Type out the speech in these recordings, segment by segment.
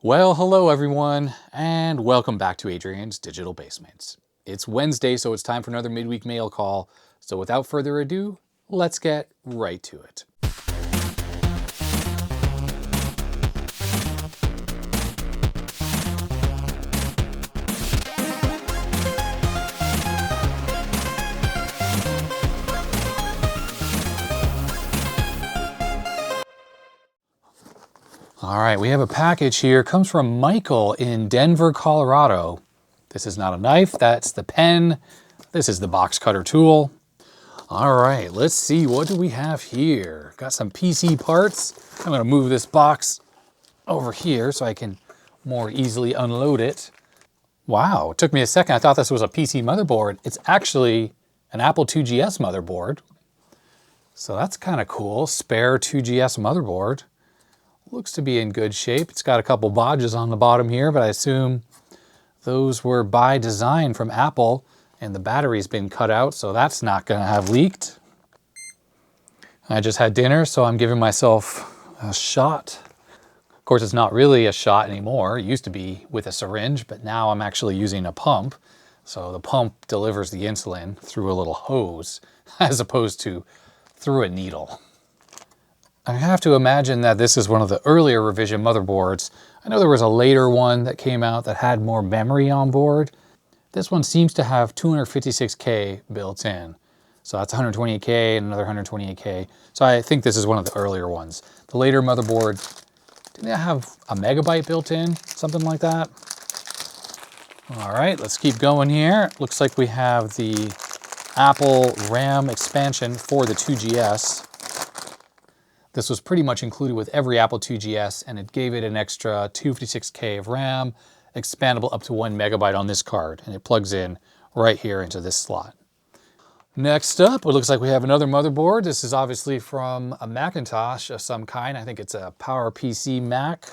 Well, hello everyone, and welcome back to Adrian's Digital Basements. It's Wednesday, so it's time for another midweek mail call. So without further ado, let's get right to it. All right, we have a package here. It comes from Michael in Denver, Colorado. This is not a knife, that's the pen. This is the box cutter tool. All right, let's see, what do we have here? Got some PC parts. I'm gonna move this box over here so I can more easily unload it. Wow, it took me a second. I thought this was a PC motherboard. It's actually an Apple IIgs motherboard. So that's kind of cool, spare IIgs motherboard. Looks to be in good shape. It's got a couple bodges on the bottom here, but I assume those were by design from Apple, and the battery's been cut out, so that's not gonna have leaked. I just had dinner, so I'm giving myself a shot. Of course, it's not really a shot anymore. It used to be with a syringe, but now I'm actually using a pump. So the pump delivers the insulin through a little hose, as opposed to through a needle. I have to imagine that this is one of the earlier revision motherboards. I know there was a later one that came out that had more memory on board. This one seems to have 256K built in. So that's 128K and another 128K. So I think this is one of the earlier ones. The later motherboard, didn't it have a megabyte built in? Something like that? All right, let's keep going here. Looks like we have the Apple RAM expansion for the 2GS. This was pretty much included with every Apple IIgs, and it gave it an extra 256K of RAM, expandable up to 1 megabyte on this card, and it plugs in right here into this slot. Next up, it looks like we have another motherboard. This is obviously from a Macintosh of some kind. I think it's a PowerPC Mac,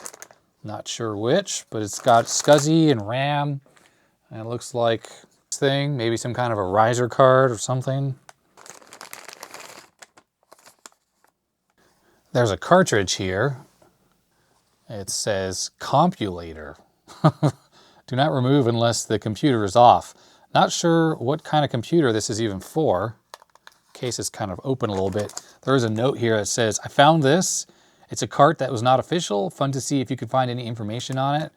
not sure which, but it's got SCSI and RAM, and it looks like this thing, maybe some kind of a riser card or something. There's a cartridge here. It says Compulator. Do not remove unless the computer is off. Not sure what kind of computer this is even for. Case is kind of open a little bit. There is a note here that says, I found this. It's a cart that was not official. Fun to see if you could find any information on it.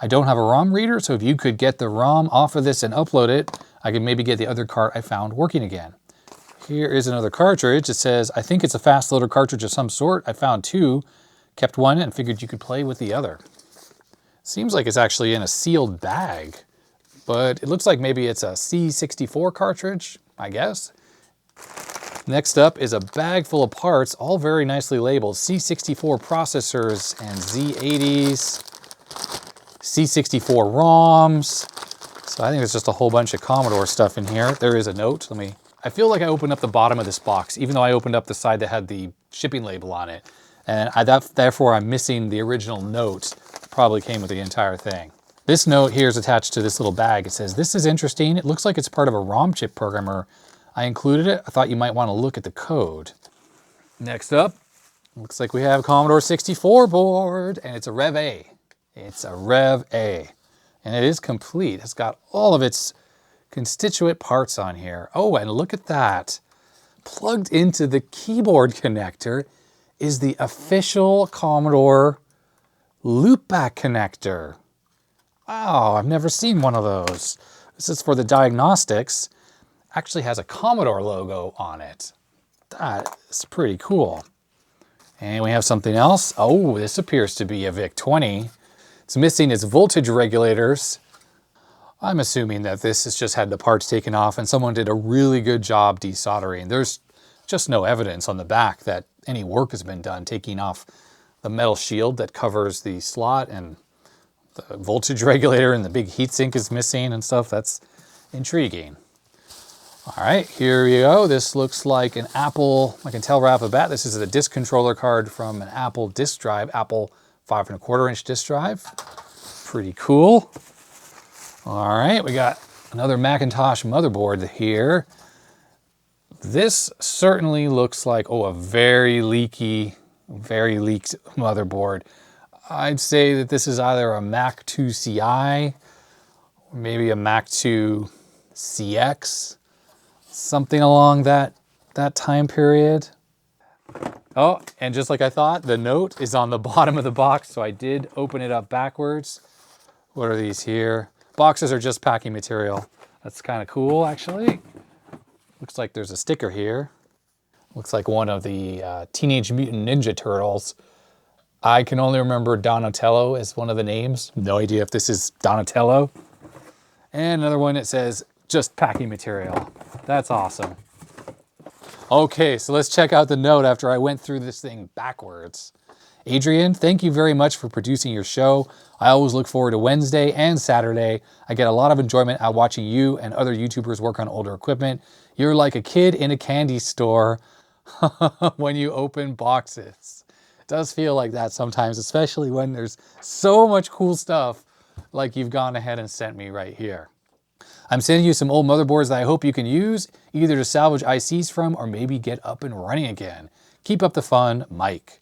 I don't have a ROM reader, so if you could get the ROM off of this and upload it, I could maybe get the other cart I found working again. Here is another cartridge. It says, I think it's a fast loader cartridge of some sort. I found two, kept one, and figured you could play with the other. Seems like it's actually in a sealed bag, but it looks like maybe it's a C64 cartridge, I guess. Next up is a bag full of parts, all very nicely labeled. C64 processors and Z80s, C64 ROMs. So I think there's just a whole bunch of Commodore stuff in here. There is a note. I feel like I opened up the bottom of this box, even though I opened up the side that had the shipping label on it. And therefore I'm missing the original note. Probably came with the entire thing. This note here is attached to this little bag. It says, this is interesting. It looks like it's part of a ROM chip programmer. I included it. I thought you might want to look at the code. Next up, looks like we have a Commodore 64 board, and it's a Rev A. It's a Rev A. And it is complete. It's got all of its constituent parts on here. Oh, and look at that. Plugged into the keyboard connector is the official Commodore loopback connector. Wow, I've never seen one of those. This is for the diagnostics. Actually has a Commodore logo on it. That is pretty cool. And we have something else. Oh, this appears to be a VIC-20. It's missing its voltage regulators. I'm assuming that this has just had the parts taken off and someone did a really good job desoldering. There's just no evidence on the back that any work has been done taking off the metal shield that covers the slot, and the voltage regulator and the big heatsink is missing and stuff. That's intriguing. All right, here we go. This looks like an Apple, I can tell right off the bat, this is a disk controller card from an Apple disk drive, Apple 5¼ disk drive. Pretty cool. All right, we got another Macintosh motherboard here. This certainly looks like, oh, a very leaked motherboard. I'd say that this is either a Mac 2 CI, or maybe a Mac 2 CX, something along that time period. Oh, and just like I thought, the note is on the bottom of the box, so I did open it up backwards. What are these here? Boxes are just packing material. That's kind of cool, actually. Looks like there's a sticker here. Looks like one of the Teenage Mutant Ninja Turtles. I can only remember Donatello as one of the names. No idea if this is Donatello. And another one that says, just packing material. That's awesome. Okay, so let's check out the note after I went through this thing backwards. Adrian, thank you very much for producing your show. I always look forward to Wednesday and Saturday. I get a lot of enjoyment out watching you and other YouTubers work on older equipment. You're like a kid in a candy store when you open boxes. It does feel like that sometimes, especially when there's so much cool stuff like you've gone ahead and sent me right here. I'm sending you some old motherboards that I hope you can use, either to salvage ICs from or maybe get up and running again. Keep up the fun, Mike.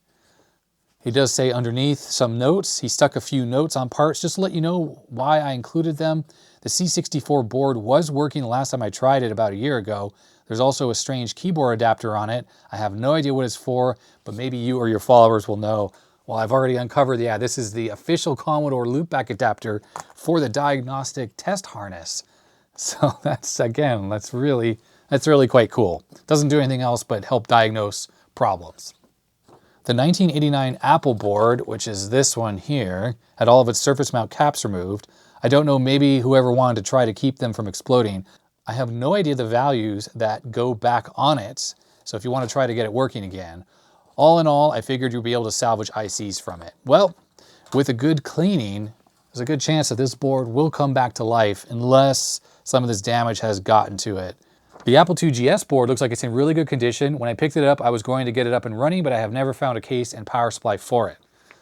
He does say underneath some notes. He stuck a few notes on parts just to let you know why I included them. The C64 board was working the last time I tried it about a year ago. There's also a strange keyboard adapter on it. I have no idea what it's for, but maybe you or your followers will know. Well, I've already uncovered, yeah, this is the official Commodore loopback adapter for the Diagnostic Test harness. So that's really quite cool. Doesn't do anything else but help diagnose problems. The 1989 Apple board, which is this one here, had all of its surface mount caps removed. I don't know, maybe whoever wanted to try to keep them from exploding. I have no idea the values that go back on it, so if you want to try to get it working again. All in all, I figured you'd be able to salvage ICs from it. Well, with a good cleaning, there's a good chance that this board will come back to life unless some of this damage has gotten to it. The Apple IIgs board looks like it's in really good condition. When I picked it up, I was going to get it up and running, but I have never found a case and power supply for it.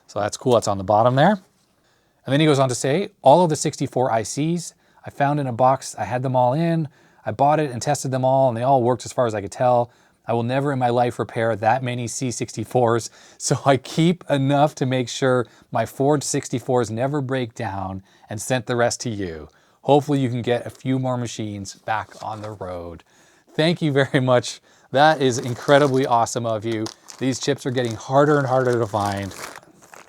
So that's cool, that's on the bottom there. And then he goes on to say, all of the 64 ICs I found in a box, I had them all in, I bought it and tested them all, and they all worked as far as I could tell. I will never in my life repair that many C64s, so I keep enough to make sure my forged 64s never break down and sent the rest to you. Hopefully you can get a few more machines back on the road. Thank you very much. That is incredibly awesome of you. These chips are getting harder and harder to find.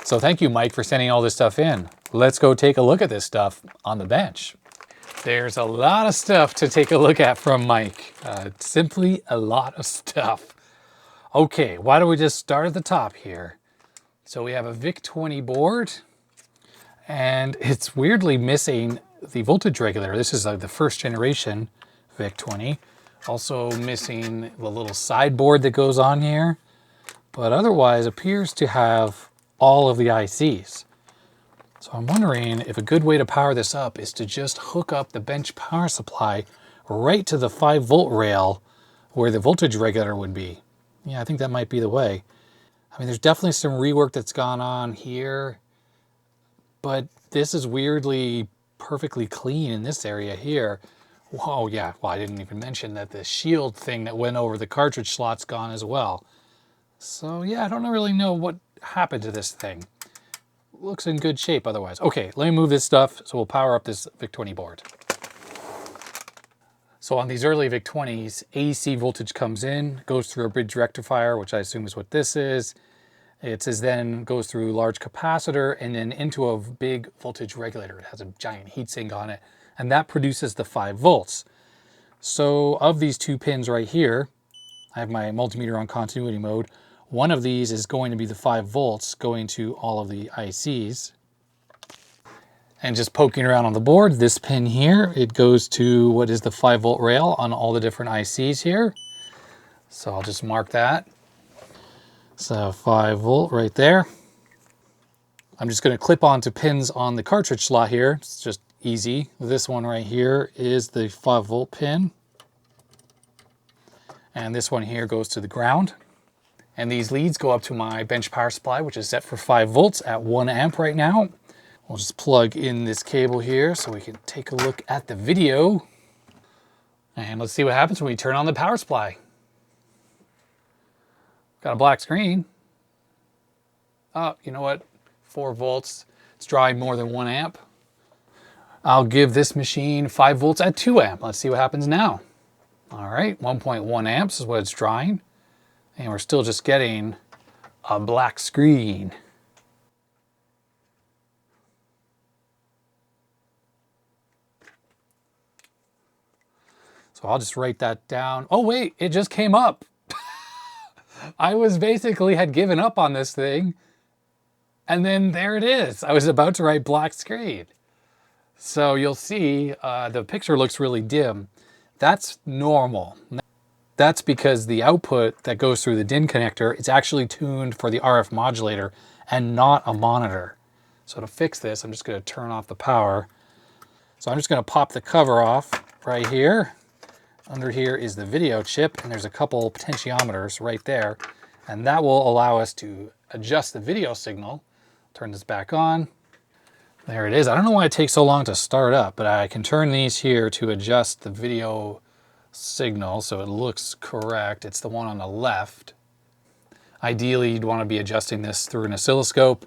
So thank you, Mike, for sending all this stuff in. Let's go take a look at this stuff on the bench. There's a lot of stuff to take a look at from Mike. Simply a lot of stuff. Okay, why don't we just start at the top here? So we have a VIC-20 board, and it's weirdly missing the voltage regulator. This is the first generation VIC-20. Also missing the little sideboard that goes on here, but otherwise appears to have all of the ICs. So I'm wondering if a good way to power this up is to just hook up the bench power supply right to the 5-volt rail where the voltage regulator would be. Yeah, I think that might be the way. I mean, there's definitely some rework that's gone on here, but this is weirdly perfectly clean in this area here. Whoa, yeah, well, I didn't even mention that the shield thing that went over the cartridge slot's gone as well. So yeah, I don't really know what happened to this thing. Looks in good shape otherwise. Okay, let me move this stuff so we'll power up this VIC-20 board. So on these early VIC-20s, AC voltage comes in, goes through a bridge rectifier, which I assume is what this is. It says then goes through large capacitor and then into a big voltage regulator. It has a giant heatsink on it, and that produces the 5 volts. So of these 2 pins right here, I have my multimeter on continuity mode. One of these is going to be the 5 volts going to all of the ICs. And just poking around on the board, this pin here, it goes to what is the 5-volt rail on all the different ICs here. So I'll just mark that. So 5 volt right there. I'm just going to clip onto pins on the cartridge slot here. It's just easy. This one right here is the 5-volt pin. And this one here goes to the ground. And these leads go up to my bench power supply, which is set for 5 volts at 1 amp right now. We'll just plug in this cable here so we can take a look at the video. And let's see what happens when we turn on the power supply. Got a black screen. Oh, you know what? 4 volts. It's drawing more than 1 amp. I'll give this machine 5 volts at 2 amp. Let's see what happens now. All right, 1.1 amps is what it's drawing. And we're still just getting a black screen. So I'll just write that down. Oh wait, it just came up. I was basically had given up on this thing. And then there it is. I was about to write black screen. So you'll see the picture looks really dim. That's normal. That's because the output that goes through the DIN connector, it's actually tuned for the RF modulator and not a monitor. So to fix this, I'm just going to turn off the power. So I'm just going to pop the cover off right here. Under here is the video chip, and there's a couple potentiometers right there. And that will allow us to adjust the video signal. Turn this back on. There it is. I don't know why it takes so long to start up, but I can turn these here to adjust the video signal so it looks correct. It's the one on the left. Ideally, you'd want to be adjusting this through an oscilloscope,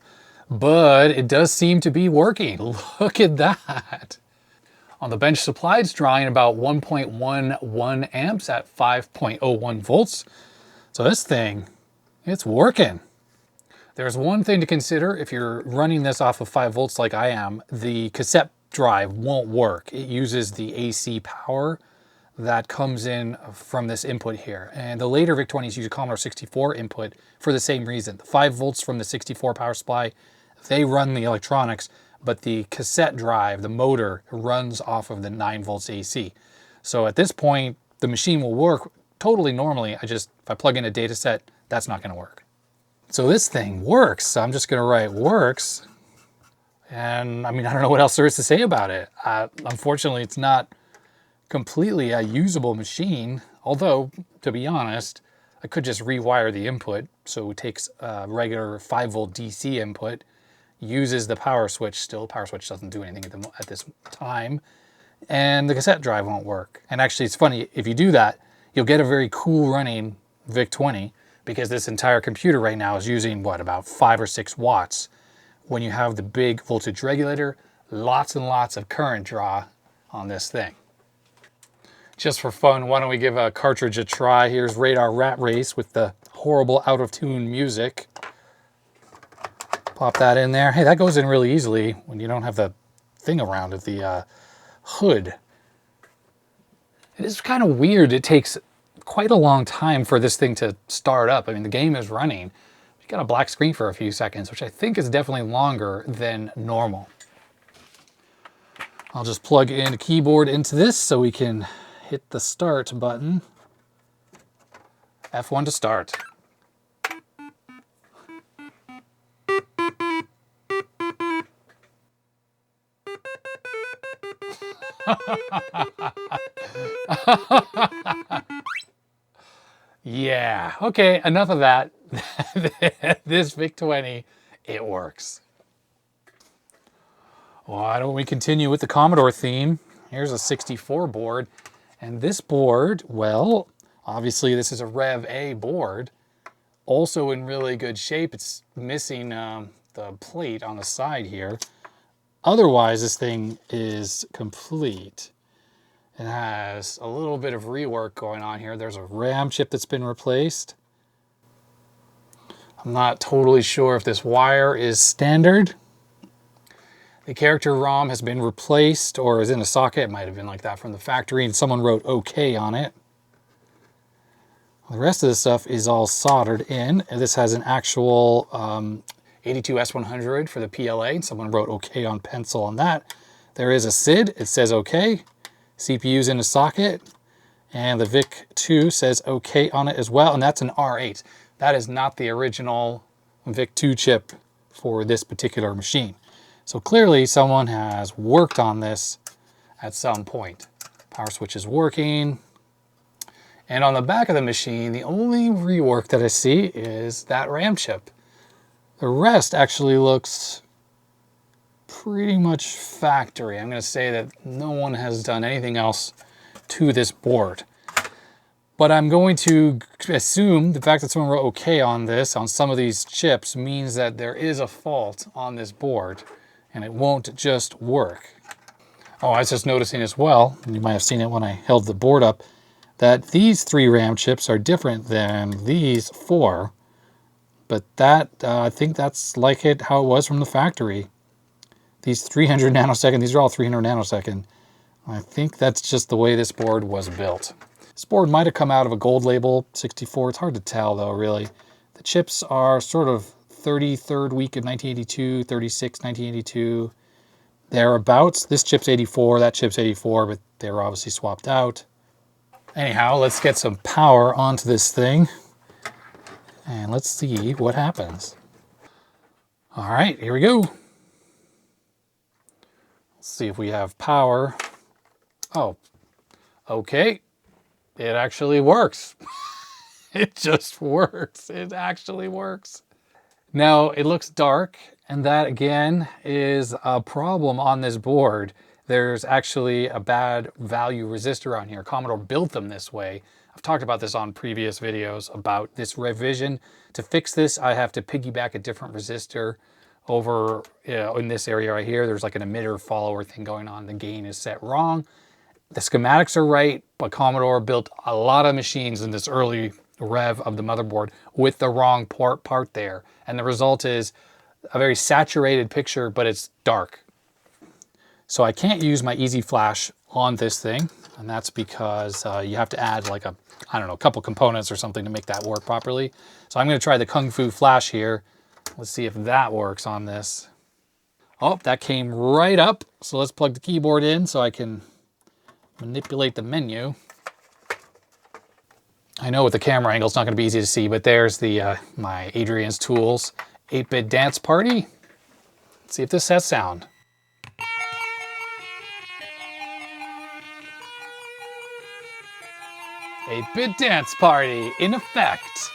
but it does seem to be working. Look at that. On the bench supply, it's drawing about 1.11 amps at 5.01 volts. So this thing, it's working. There's one thing to consider if you're running this off of 5 volts like I am, the cassette drive won't work. It uses the AC power that comes in from this input here. And the later VIC-20s use a Commodore 64 input for the same reason. The 5 volts from the 64 power supply, they run the electronics, but the cassette drive, the motor, runs off of the 9 volts AC. So at this point, the machine will work totally normally. If I plug in a data set, that's not gonna work. So this thing works. So I'm just gonna write works. And I mean, I don't know what else there is to say about it. Unfortunately, it's not completely a usable machine. Although, to be honest, I could just rewire the input. So it takes a regular 5 volt DC input, uses the power switch still. Power switch doesn't do anything at this time. And the cassette drive won't work. And actually, it's funny, if you do that, you'll get a very cool running VIC-20, because this entire computer right now is using, what, about 5 or 6 watts. When you have the big voltage regulator, lots and lots of current draw on this thing. Just for fun, why don't we give a cartridge a try? Here's Radar Rat Race with the horrible out-of-tune music. Pop that in there. Hey, that goes in really easily when you don't have the thing around it, the hood. It is kind of weird. It takes quite a long time for this thing to start up. I mean, the game is running. You got a black screen for a few seconds, which I think is definitely longer than normal. I'll just plug in a keyboard into this so we can hit the start button. F1 to start. Yeah, okay, enough of that. This VIC-20, it works. Why don't we continue with the Commodore theme? Here's a 64 board, and this board, well, obviously this is a Rev A board, also in really good shape. It's missing the plate on the side here. Otherwise, this thing is complete. It has a little bit of rework going on here. There's a RAM chip that's been replaced. I'm not totally sure if this wire is standard. The character ROM has been replaced or is in a socket. It might have been like that from the factory and someone wrote OK on it. The rest of the stuff is all soldered in. And this has an actual 82S100 for the PLA. And someone wrote OK on pencil on that. There is a SID. It says OK. CPU's in a socket, and the VIC-2 says OK on it as well, and that's an R8. That is not the original VIC-2 chip for this particular machine. So clearly someone has worked on this at some point. Power switch is working. And on the back of the machine, the only rework that I see is that RAM chip. The rest actually looks pretty much factory. I'm going to say that no one has done anything else to this board. But I'm going to assume the fact that someone wrote okay on this, on some of these chips, means that there is a fault on this board and it won't just work. Oh, I was just noticing as well, and you might have seen it when I held the board up, that these 3 RAM chips are different than these 4. But that, I think that's like it how it was from the factory. These 300 nanosecond, these are all 300 nanosecond. I think that's just the way this board was built. This board might have come out of a gold label 64. It's hard to tell though, really. The chips are sort of 33rd week of 1982, 36, 1982. Thereabouts. This chip's 84, that chip's 84, but they were obviously swapped out. Anyhow, let's get some power onto this thing. And let's see what happens. All right, here we go. Let's see if we have power. Oh, okay. It actually works. It just works. It actually works. Now, it looks dark, and that, again, is a problem on this board. There's actually a bad value resistor on here. Commodore built them this way. I've talked about this on previous videos about this revision. To fix this, I have to piggyback a different resistor over in this area right here. There's like an emitter follower thing going on. The gain is set wrong. The schematics are right, but Commodore built a lot of machines in this early rev of the motherboard with the wrong part there. And the result is a very saturated picture, but it's dark. So I can't use my Easy Flash on this thing. And that's because you have to add like a, I don't know, a couple components or something to make that work properly. So I'm going to try the Kung Fu Flash here. Let's see if that works on this. Oh, that came right up. So let's plug the keyboard in so I can manipulate the menu. I know with the camera angle it's not going to be easy to see, but there's the my Adrian's Tools 8-bit dance party. Let's see if this has sound. 8-bit dance party in effect.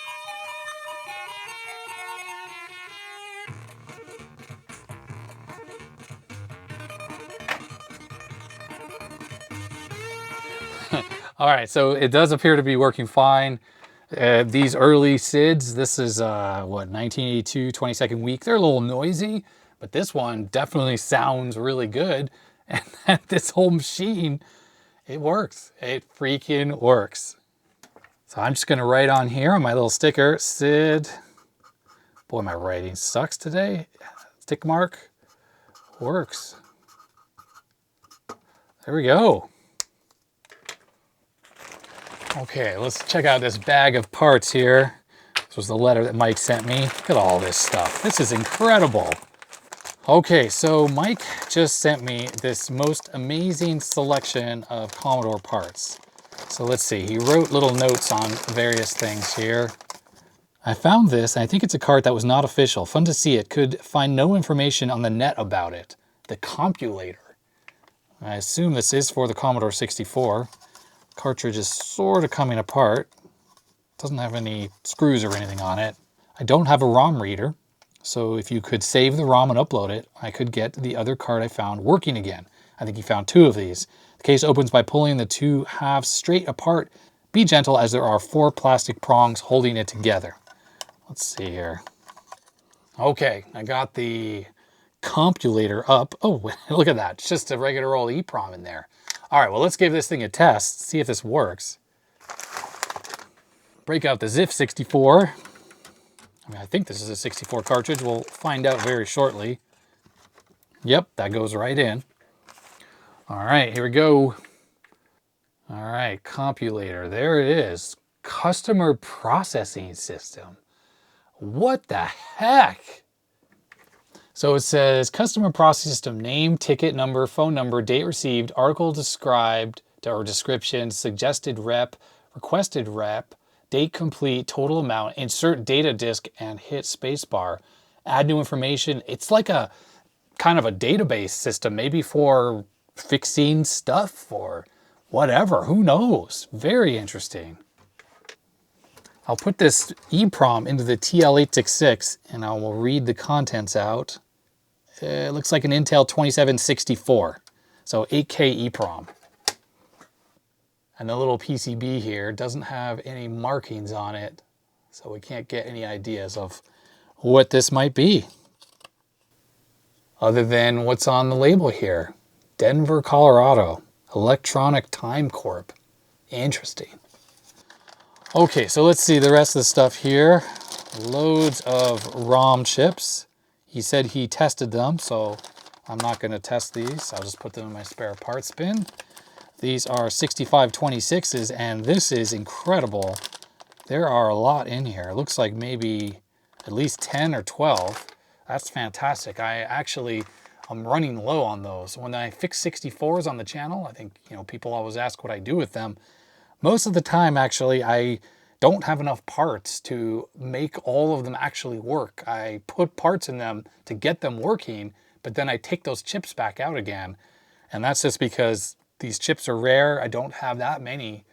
All right, so it does appear to be working fine. These early SIDs, this is what, 1982, 22nd week. They're a little noisy, but this one definitely sounds really good. And this whole machine, it works. It freaking works. So I'm just gonna write on here on my little sticker, SID. Boy, my writing sucks today. Tick mark, works. There we go. Okay, let's check out this bag of parts here. This was the letter that Mike sent me. Look at all this stuff. This is incredible. Okay, so Mike just sent me this most amazing selection of Commodore parts. So let's see, he wrote little notes on various things here. I found this, and I think it's a cart that was not official. Fun to see it. Could find no information on the net about it. The Compulator. I assume this is for the Commodore 64. Cartridge is sort of coming apart. Doesn't have any screws or anything on it. I don't have a ROM reader, so if you could save the ROM and upload it, I could get the other card I found working again. I think he found 2 of these. The case opens by pulling the 2 halves straight apart. Be gentle as there are 4 plastic prongs holding it together. Let's see here. Okay, I got the Compulator up. Oh, look at that. It's just a regular old EPROM in there. All right, well, let's give this thing a test, see if this works. Break out the ZIF 64. I mean, I think this is a 64 cartridge. We'll find out very shortly. Yep, that goes right in. All right, here we go. All right, Compulator, there it is. Customer processing system. What the heck? So it says customer processing system, name, ticket number, phone number, date received, article described or description, suggested rep, requested rep, date complete, total amount, insert data disk and hit spacebar, add new information. It's like a kind of a database system, maybe for fixing stuff or whatever, who knows? Very interesting. I'll put this EPROM into the TL866 and I will read the contents out. It looks like an Intel 2764, so 8K EPROM. And the little PCB here doesn't have any markings on it, so we can't get any ideas of what this might be. Other than what's on the label here. Denver, Colorado. Electronic Time Corp. Interesting. Okay, so let's see the rest of the stuff here. Loads of ROM chips. He said he tested them, so I'm not going to test these. I'll just put them in my spare parts bin. These are 6526s, and this is incredible. There are a lot in here. It looks like maybe at least 10 or 12. That's fantastic. I'm running low on those. When I fix 64s on the channel, I think, people always ask what I do with them. Most of the time, actually, I don't have enough parts to make all of them actually work. I put parts in them to get them working, but then I take those chips back out again. And that's just because these chips are rare. I don't have that many.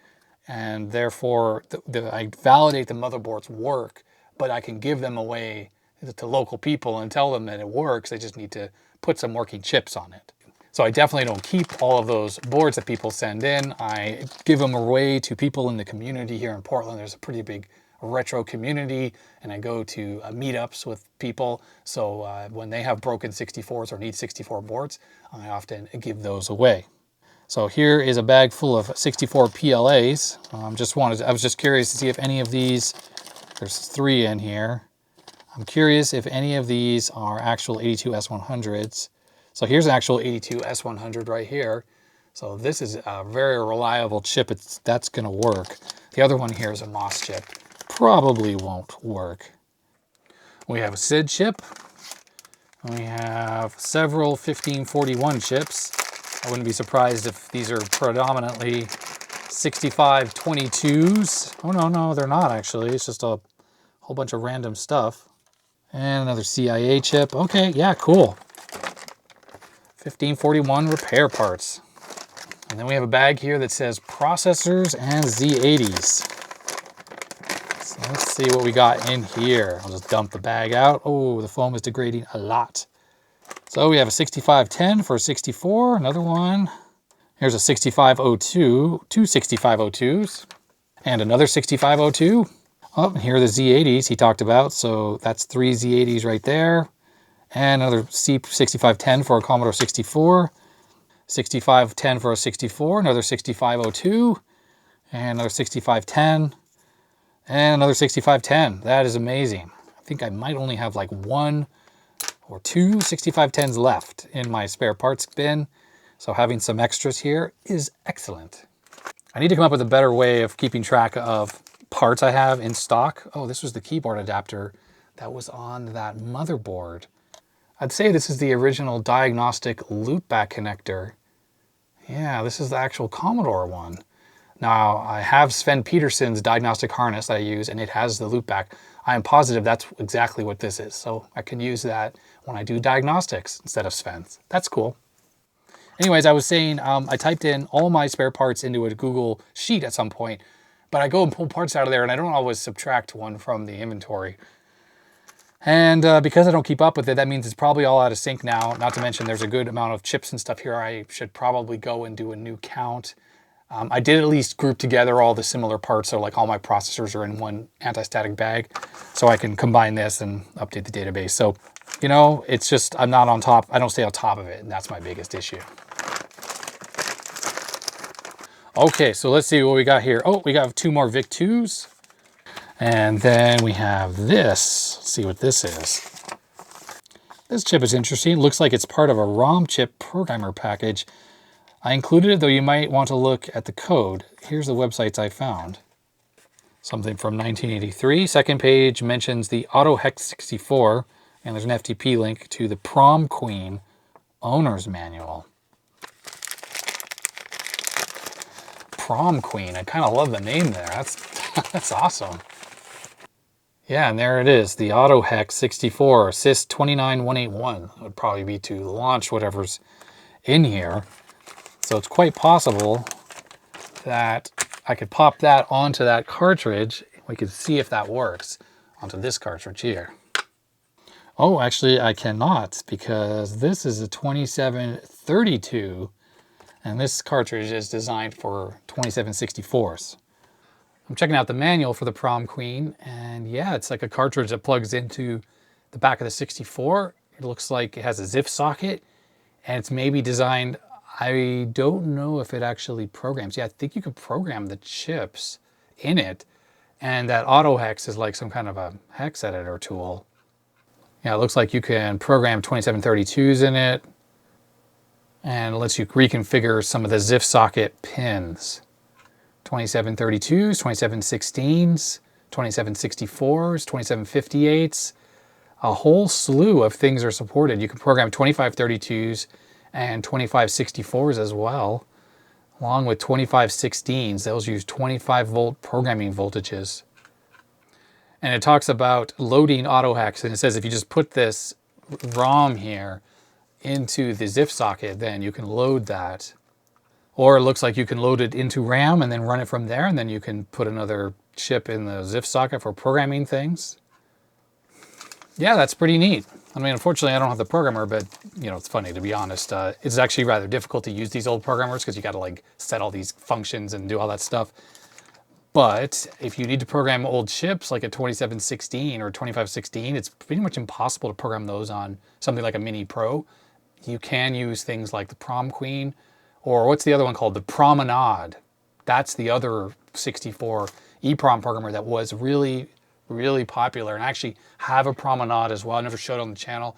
And therefore, I validate the motherboard's work, but I can give them away to local people and tell them that it works. They just need to put some working chips on it. So I definitely don't keep all of those boards that people send in. I give them away to people in the community here in Portland. There's a pretty big retro community, and I go to meetups with people. So when they have broken 64s or need 64 boards, I often give those away. So here is a bag full of 64 PLAs. I was just curious to see if any of these, there's 3 in here. I'm curious if any of these are actual 82S100s. So here's an actual 82S100 right here. So this is a very reliable chip. That's going to work. The other one here is a MOS chip. Probably won't work. We have a SID chip. We have several 1541 chips. I wouldn't be surprised if these are predominantly 6522s. Oh, no, they're not actually. It's just a whole bunch of random stuff. And another CIA chip. Okay, yeah, cool. 1541 repair parts. And then we have a bag here that says processors and Z80s. So let's see what we got in here. I'll just dump the bag out. Oh, the foam is degrading a lot. So we have a 6510 for a 64, another one. Here's a 6502, 2 6502s, and another 6502. Oh, and here are the Z80s he talked about. So that's 3 Z80s right there. And another C6510 for a Commodore 64. 6510 for a 64, another 6502, and another 6510, and another 6510. That is amazing. I think I might only have like 1 or 2 6510s left in my spare parts bin. So having some extras here is excellent. I need to come up with a better way of keeping track of parts I have in stock. Oh, this was the keyboard adapter that was on that motherboard. I'd say this is the original diagnostic loopback connector. Yeah, this is the actual Commodore one. Now, I have Sven Petersen's diagnostic harness that I use, and it has the loopback. I am positive that's exactly what this is, so I can use that when I do diagnostics instead of Sven's. That's cool. Anyways, I was saying I typed in all my spare parts into a Google sheet at some point, but I go and pull parts out of there, and I don't always subtract one from the inventory. And because I don't keep up with it, that means it's probably all out of sync now. Not to mention there's a good amount of chips and stuff here. I should probably go and do a new count. I did at least group together all the similar parts, so like all my processors are in one anti-static bag, so I can combine this and update the database. So, you know, it's just I'm not on top. I don't stay on top of it, and that's my biggest issue. Okay, so let's see what we got here. Oh, we got 2 more VIC-2s. And then we have this. Let's see what this is. This chip is interesting. It looks like it's part of a ROM chip programmer package. I included it, though you might want to look at the code. Here's the websites I found. Something from 1983. Second page mentions the AutoHex 64, and there's an FTP link to the PROMQUEEN owner's manual. PROMQUEEN. I kind of love the name there. That's awesome. Yeah, and there it is, the AutoHex 64, sys 29181. That would probably be to launch whatever's in here. So it's quite possible that I could pop that onto that cartridge. We could see if that works onto this cartridge here. Oh, actually I cannot, because this is a 2732, And this cartridge is designed for 2764s. I'm checking out the manual for the PROMQUEEN, and yeah, it's like a cartridge that plugs into the back of the 64. It looks like it has a ZIF socket, and it's maybe designed, I don't know if it actually programs. Yeah, I think you could program the chips in it, and that auto hex is like some kind of a hex editor tool. Yeah, it looks like you can program 2732s in it, and it lets you reconfigure some of the ZIF socket pins. 2732s, 2716s, 2764s, 2758s, a whole slew of things are supported. You can program 2532s and 2564s as well, along with 2516s. Those use 25 volt programming voltages. And it talks about loading auto hex, and it says if you just put this ROM here into the ZIF socket, then you can load that. Or it looks like you can load it into RAM and then run it from there, and then you can put another chip in the ZIF socket for programming things. Yeah, that's pretty neat. I mean, unfortunately, I don't have the programmer, but you know, it's funny, to be honest. It's actually rather difficult to use these old programmers because you got to like set all these functions and do all that stuff. But if you need to program old chips like a 2716 or 2516, it's pretty much impossible to program those on something like a MiniPro. You can use things like the PROMQUEEN, or what's the other one called? The Promenade. That's the other 64 EPROM programmer that was really, really popular. And I actually have a Promenade as well. I never showed it on the channel.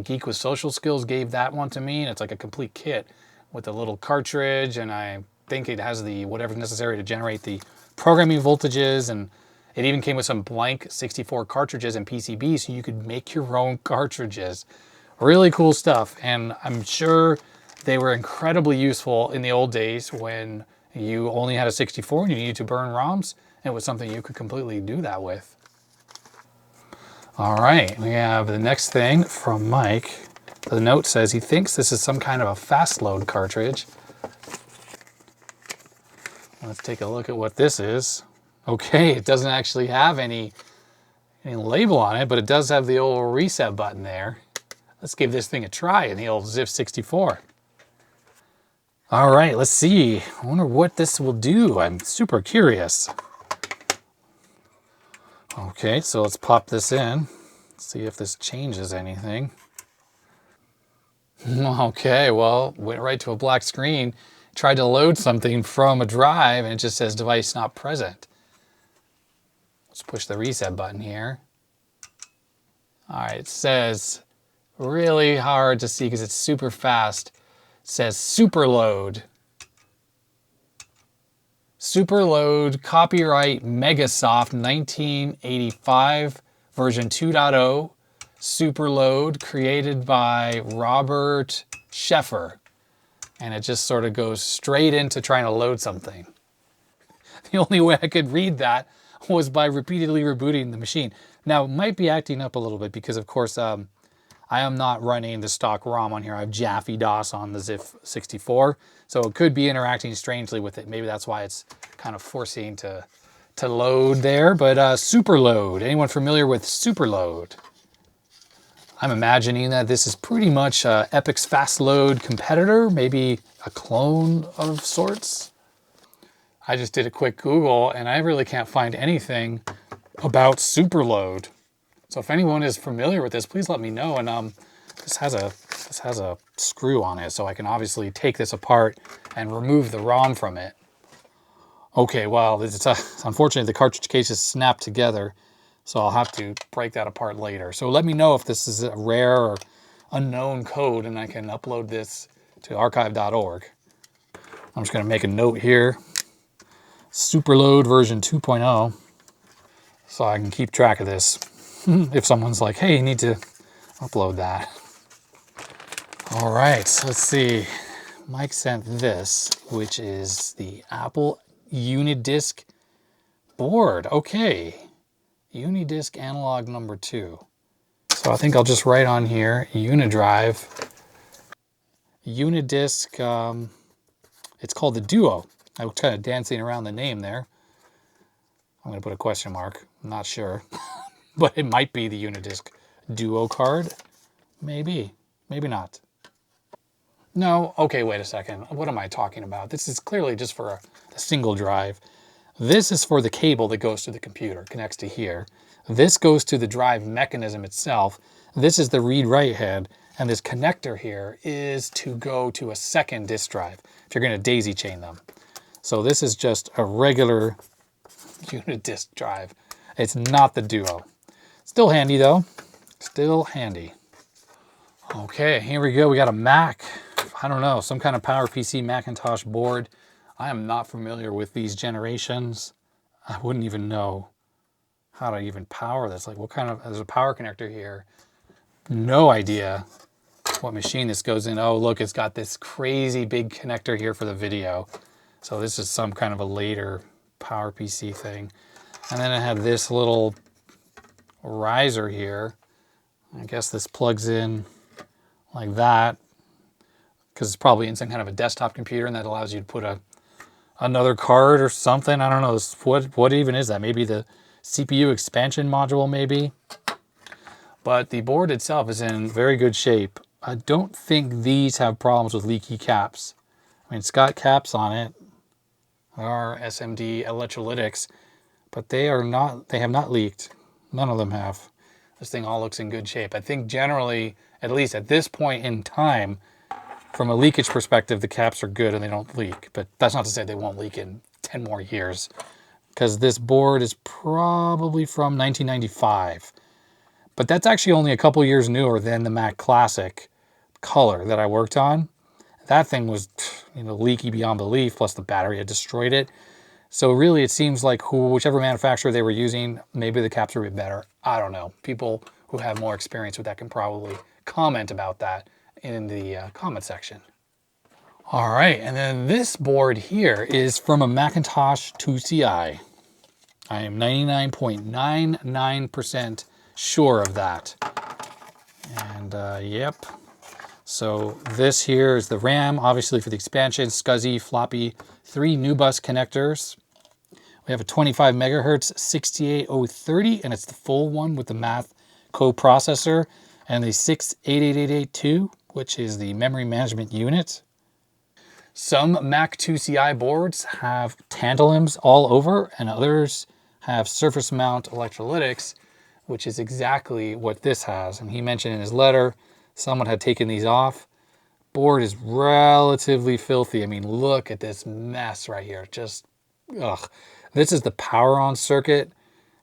Geek with Social Skills gave that one to me, and it's like a complete kit with a little cartridge, and I think it has the whatever's necessary to generate the programming voltages, and it even came with some blank 64 cartridges and PCBs, so you could make your own cartridges. Really cool stuff, and I'm sure they were incredibly useful in the old days when you only had a 64 and you needed to burn ROMs. It was something you could completely do that with. All right, we have the next thing from Mike. The note says he thinks this is some kind of a fast load cartridge. Let's take a look at what this is. Okay, it doesn't actually have any label on it, but it does have the old reset button there. Let's give this thing a try in the old ZIF 64. All right, let's see. I wonder what this will do. I'm super curious. Okay, so let's pop this in. See if this changes anything. Okay, well, went right to a black screen. Tried to load something from a drive and it just says device not present. Let's push the reset button here. All right, it says really hard to see because it's super fast. It says superload. Superload copyright Megasoft 1985 version 2.0. Superload created by Robert Sheffer. And it just sort of goes straight into trying to load something. The only way I could read that was by repeatedly rebooting the machine. Now, it might be acting up a little bit because, of course, I am not running the stock ROM on here. I have Jaffe DOS on the ZIF 64, so it could be interacting strangely with it. Maybe that's why it's kind of forcing to load there. But Superload, anyone familiar with Superload? I'm imagining that this is pretty much Epic's fast load competitor, maybe a clone of sorts. I just did a quick Google and I really can't find anything about Superload. So if anyone is familiar with this, please let me know. And this has a screw on it, so I can obviously take this apart and remove the ROM from it. Okay, well, it's unfortunately the cartridge case is snapped together, so I'll have to break that apart later. So let me know if this is a rare or unknown code, and I can upload this to archive.org. I'm just going to make a note here. Superload version 2.0, so I can keep track of this. If someone's like, hey, you need to upload that. All right, so let's see. Mike sent this, which is the Apple Unidisc board. Okay, Unidisc analog number 2. So I think I'll just write on here, Unidrive. Unidisc, it's called the Duo. I was kind of dancing around the name there. I'm going to put a question mark. I'm not sure. But it might be the Unidisc Duo card. Maybe. Maybe not. No, okay, wait a second. What am I talking about? This is clearly just for a single drive. This is for the cable that goes to the computer, connects to here. This goes to the drive mechanism itself. This is the read-write head, and this connector here is to go to a second disk drive if you're going to daisy chain them. So this is just a regular unit disk drive. It's not the Duo. Still handy though, still handy. Okay, here we go. We got a Mac. I don't know, some kind of PowerPC Macintosh board. I am not familiar with these generations. I wouldn't even know how to even power this. Like what kind of, there's a power connector here. No idea what machine this goes in. Oh, look, it's got this crazy big connector here for the video. So this is some kind of a later PowerPC thing. And then it had this little riser here. I guess this plugs in like that because it's probably in some kind of a desktop computer, and that allows you to put another card or something. I don't know. What even is that? Maybe the CPU expansion module, maybe. But the board itself is in very good shape. I don't think these have problems with leaky caps. I mean, it's got caps on it. There are SMD electrolytics, but they have not leaked. None of them have. This thing all looks in good shape. I think generally, at least at this point in time, from a leakage perspective, the caps are good and they don't leak. But that's not to say they won't leak in 10 more years, because this board is probably from 1995. But that's actually only a couple years newer than the Mac Classic color that I worked on. That thing was, leaky beyond belief, plus the battery had destroyed it. So really, it seems like whichever manufacturer they were using, maybe the caps are a bit better. I don't know. People who have more experience with that can probably comment about that in the comment section. All right, and then this board here is from a Macintosh 2CI. I am 99.99% sure of that. And yep. So this here is the RAM, obviously for the expansion, SCSI, floppy, 3 NuBus connectors. We have a 25 megahertz 68030, and it's the full one with the math coprocessor, and the 6888882, which is the memory management unit. Some Mac 2CI boards have tantalums all over, and others have surface mount electrolytics, which is exactly what this has. And he mentioned in his letter, someone had taken these off. Board is relatively filthy. I mean, look at this mess right here. Just, ugh. This is the power on circuit,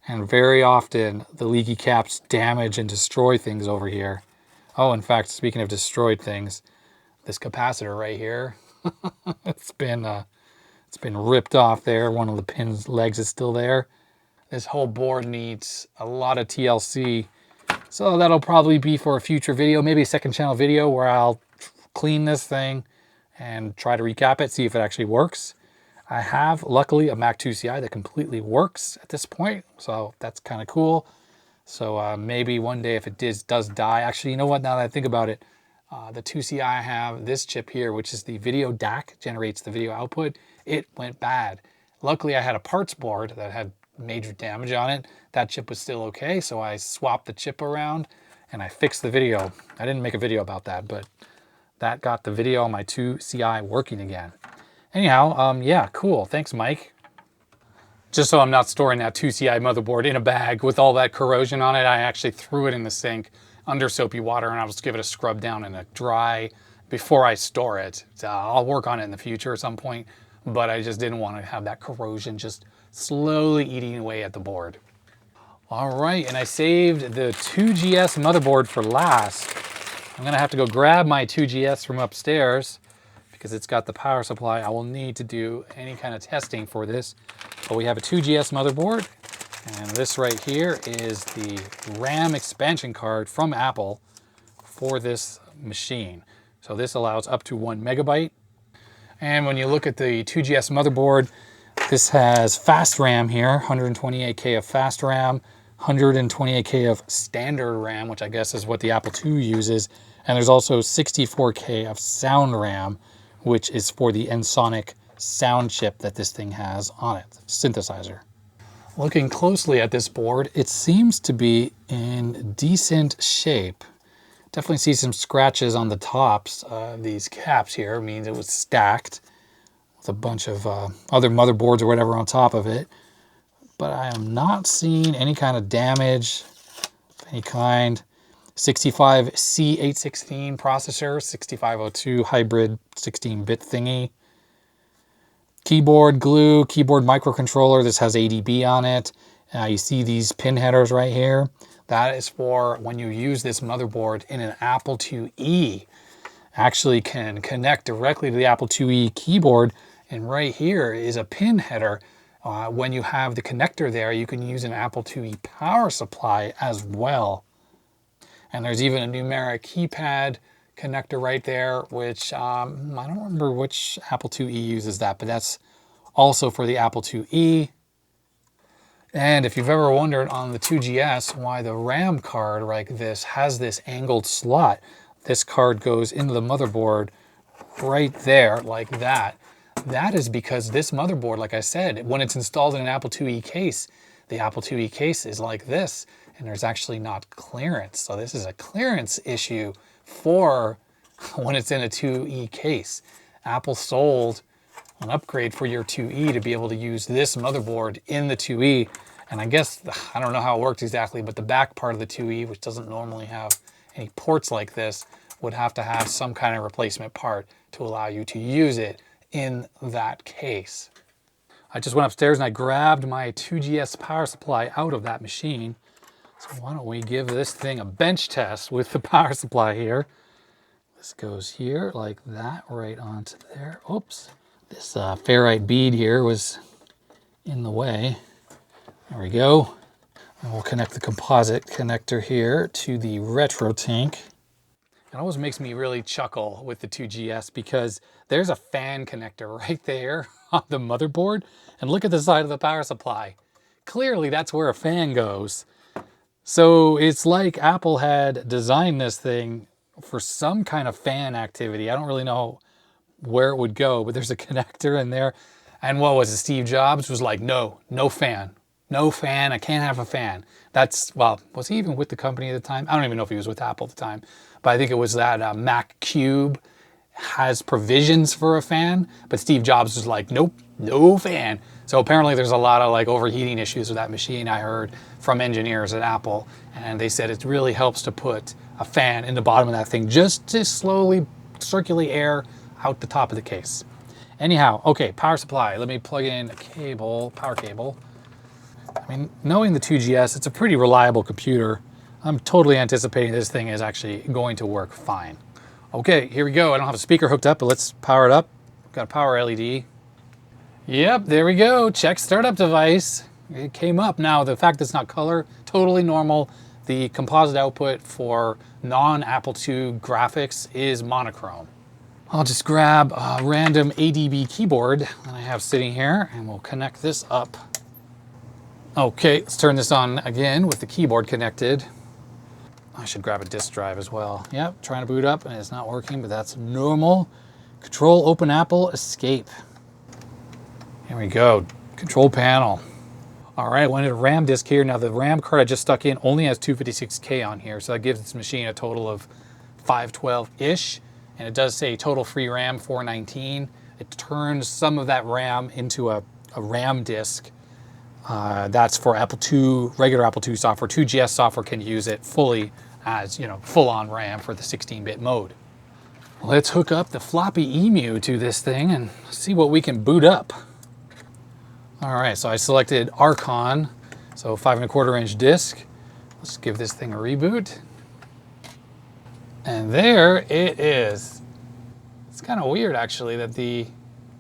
and very often the leaky caps damage and destroy things over here. Oh, in fact, speaking of destroyed things, this capacitor right here, it's been ripped off there. One of the pin's legs is still there. This whole board needs a lot of TLC. So that'll probably be for a future video, maybe a second channel video where I'll clean this thing and try to recap it, see if it actually works. I have, luckily, a Mac 2CI that completely works at this point, so that's kind of cool. So maybe one day if it does die, actually, you know what, now that I think about it, the 2CI I have this chip here, which is the video DAC, generates the video output. It went bad. Luckily, I had a parts board that had major damage on it. That chip was still okay, so I swapped the chip around and I fixed the video. I didn't make a video about that, but that got the video on my 2CI working again. Anyhow, yeah, cool. Thanks, Mike. Just so I'm not storing that 2CI motherboard in a bag with all that corrosion on it, I actually threw it in the sink under soapy water, and I'll just give it a scrub down and a dry before I store it. So I'll work on it in the future at some point, but I just didn't want to have that corrosion just slowly eating away at the board. All right, and I saved the 2GS motherboard for last. I'm gonna have to go grab my 2GS from upstairs because it's got the power supply. I will need to do any kind of testing for this. But we have a 2GS motherboard, and this right here is the RAM expansion card from Apple for this machine. So this allows up to 1 megabyte. And when you look at the 2GS motherboard, this has fast RAM here, 128K of fast RAM, 128K of standard RAM, which I guess is what the Apple II uses. And there's also 64K of sound RAM, which is for the Ensoniq sound chip that this thing has on it, synthesizer. Looking closely at this board, it seems to be in decent shape. Definitely see some scratches on the tops of these caps here. It means it was stacked with a bunch of other motherboards or whatever on top of it. But I am not seeing any kind of damage of any kind. 65C816 processor, 6502 hybrid 16-bit thingy. Keyboard glue, keyboard microcontroller. This has ADB on it. You see these pin headers right here. That is for when you use this motherboard in an Apple IIe. Actually can connect directly to the Apple IIe keyboard. And right here is a pin header. When you have the connector there, you can use an Apple IIe power supply as well. And there's even a numeric keypad connector right there, which I don't remember which Apple IIe uses that, but that's also for the Apple IIe. And if you've ever wondered on the 2GS why the RAM card like this has this angled slot, this card goes into the motherboard right there like that. That is because this motherboard, like I said, when it's installed in an Apple IIe case, the Apple IIe case is like this, and there's actually not clearance. So this is a clearance issue for when it's in a 2E case. Apple sold an upgrade for your 2E to be able to use this motherboard in the 2E. And I guess, I don't know how it works exactly, but the back part of the 2E, which doesn't normally have any ports like this, would have to have some kind of replacement part to allow you to use it in that case. I just went upstairs and I grabbed my 2GS power supply out of that machine. So why don't we give this thing a bench test with the power supply here. This goes here like that, right onto there. Oops. This ferrite bead here was in the way. There we go. And we'll connect the composite connector here to the retro tank. It always makes me really chuckle with the 2GS because there's a fan connector right there on the motherboard. And look at the side of the power supply. Clearly that's where a fan goes. So it's like Apple had designed this thing for some kind of fan activity. I don't really know where it would go, but there's a connector in there. And what was it? Steve Jobs was like, no fan. No fan, I can't have a fan. That's, well, was he even with the company at the time? I don't even know if he was with Apple at the time, but I think it was that Mac Cube has provisions for a fan, but Steve Jobs was like, nope, no fan. So apparently there's a lot of like overheating issues with that machine, I heard from engineers at Apple, and they said it really helps to put a fan in the bottom of that thing just to slowly circulate air out the top of the case. Anyhow, okay, power supply. Let me plug in a cable, power cable. I mean, knowing the 2GS, it's a pretty reliable computer. I'm totally anticipating this thing is actually going to work fine. Okay, here we go. I don't have a speaker hooked up, but let's power it up. Got a power LED. Yep, there we go. Check startup device. It came up. Now, the fact that it's not color, totally normal. The composite output for non-Apple II graphics is monochrome. I'll just grab a random ADB keyboard that I have sitting here, and we'll connect this up. Okay, let's turn this on again with the keyboard connected. I should grab a disk drive as well. Yep, trying to boot up and it's not working, but that's normal. Control Open Apple Escape. Here we go, control panel. All right, I wanted a RAM disk here. Now the RAM card I just stuck in only has 256K on here, so that gives this machine a total of 512-ish. And it does say total free RAM 419. It turns some of that RAM into a RAM disk. That's for Apple II, regular Apple II software. 2GS software can use it fully as, full-on RAM for the 16-bit mode. Let's hook up the floppy emu to this thing and see what we can boot up. All right, so I selected Archon, so 5¼ disk. Let's give this thing a reboot. And there it is. It's kind of weird, actually, that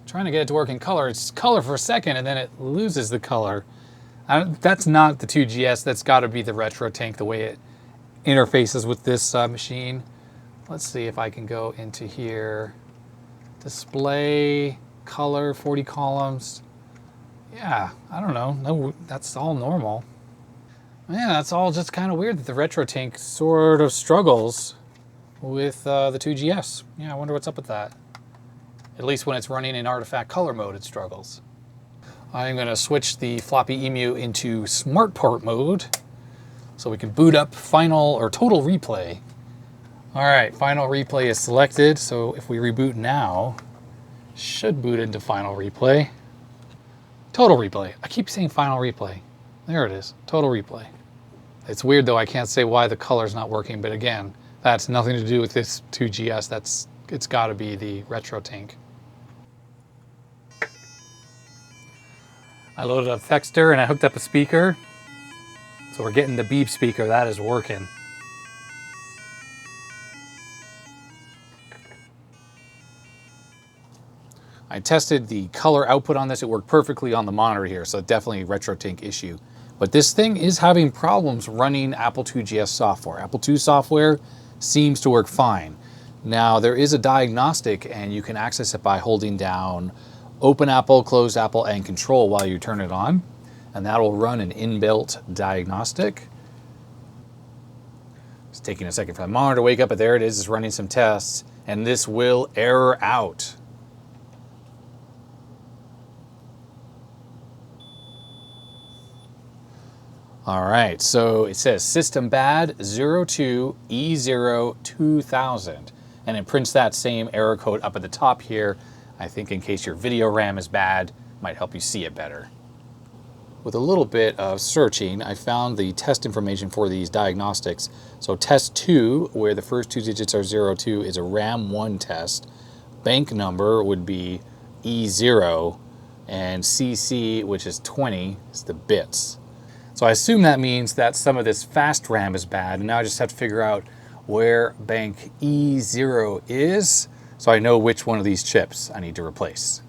trying to get it to work in color, it's color for a second and then it loses the color. That's not the 2GS, that's got to be the retro tank, the way it interfaces with this machine. Let's see if I can go into here. Display, color, 40 columns. Yeah, I don't know. No, that's all normal. Yeah, that's all just kind of weird that the retro tank sort of struggles with the 2GS. Yeah, I wonder what's up with that. At least when it's running in artifact color mode, it struggles. I'm going to switch the floppy emu into smart port mode so we can boot up final or total replay. All right, final replay is selected. So if we reboot now, should boot into final replay. Total replay. I keep saying final replay. There it is, total replay. It's weird though, I can't say why the color's not working, but again, that's nothing to do with this 2GS. It's gotta be the retro tank. I loaded up Fexter and I hooked up a speaker. So we're getting the beep speaker, that is working. I tested the color output on this. It worked perfectly on the monitor here, so definitely a RetroTink issue. But this thing is having problems running Apple IIgs software. Apple II software seems to work fine. Now, there is a diagnostic, and you can access it by holding down Open Apple, Close Apple, and Control while you turn it on. And that will run an inbuilt diagnostic. It's taking a second for the monitor to wake up, but there it is. It's running some tests, and this will error out. All right, so it says system bad 02E02000, and it prints that same error code up at the top here. I think in case your video RAM is bad, might help you see it better. With a little bit of searching, I found the test information for these diagnostics. So test 2, where the first 2 digits are 02, is a RAM 1 test. Bank number would be E0, and CC, which is 20, is the bits. So I assume that means that some of this fast RAM is bad, and now I just have to figure out where bank E0 is, so I know which one of these chips I need to replace.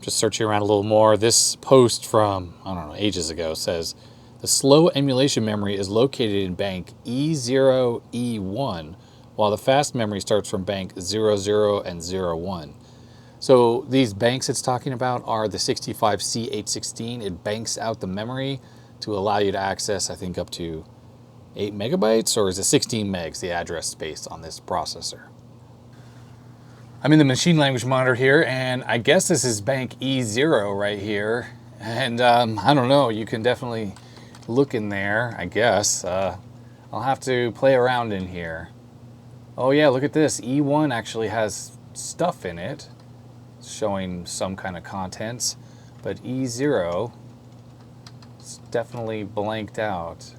Just searching around a little more. This post from, I don't know, ages ago says, the slow emulation memory is located in bank E0E1, while the fast memory starts from bank 00 and 01. So these banks it's talking about are the 65C816. It banks out the memory to allow you to access, I think, up to 8 megabytes, or is it 16 megs, the address space on this processor. I'm in the machine language monitor here, and I guess this is bank E0 right here. And I don't know, you can definitely look in there, I guess. I'll have to play around in here. Oh yeah, look at this. E1 actually has stuff in it, showing some kind of contents, but E0 is definitely blanked out.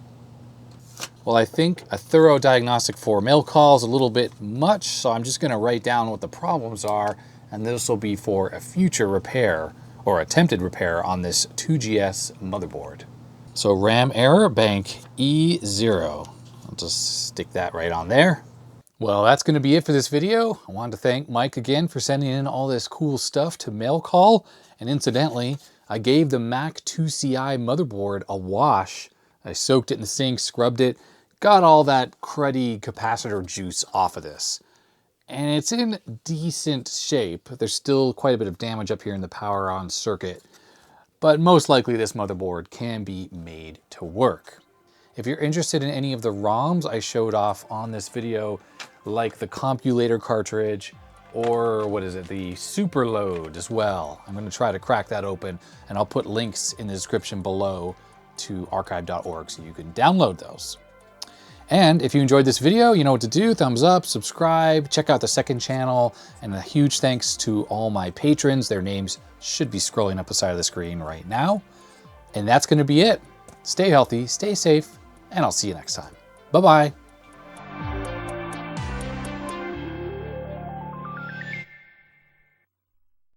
Well, I think a thorough diagnostic for mail call is a little bit much, so I'm just going to write down what the problems are, and this will be for a future repair or attempted repair on this 2GS motherboard. So RAM error, bank E0. I'll just stick that right on there. Well, that's going to be it for this video. I wanted to thank Mike again for sending in all this cool stuff to mail call, and incidentally, I gave the Mac 2CI motherboard a wash. I soaked it in the sink, scrubbed it, got all that cruddy capacitor juice off of this. And it's in decent shape. There's still quite a bit of damage up here in the power on circuit, but most likely this motherboard can be made to work. If you're interested in any of the ROMs I showed off on this video, like the Compulator cartridge, or what is it, the Superload as well, I'm going to try to crack that open, and I'll put links in the description below to archive.org so you can download those. And if you enjoyed this video, you know what to do. Thumbs up, subscribe, check out the second channel, and a huge thanks to all my patrons. Their names should be scrolling up the side of the screen right now. And that's going to be it. Stay healthy, stay safe, and I'll see you next time. Bye-bye.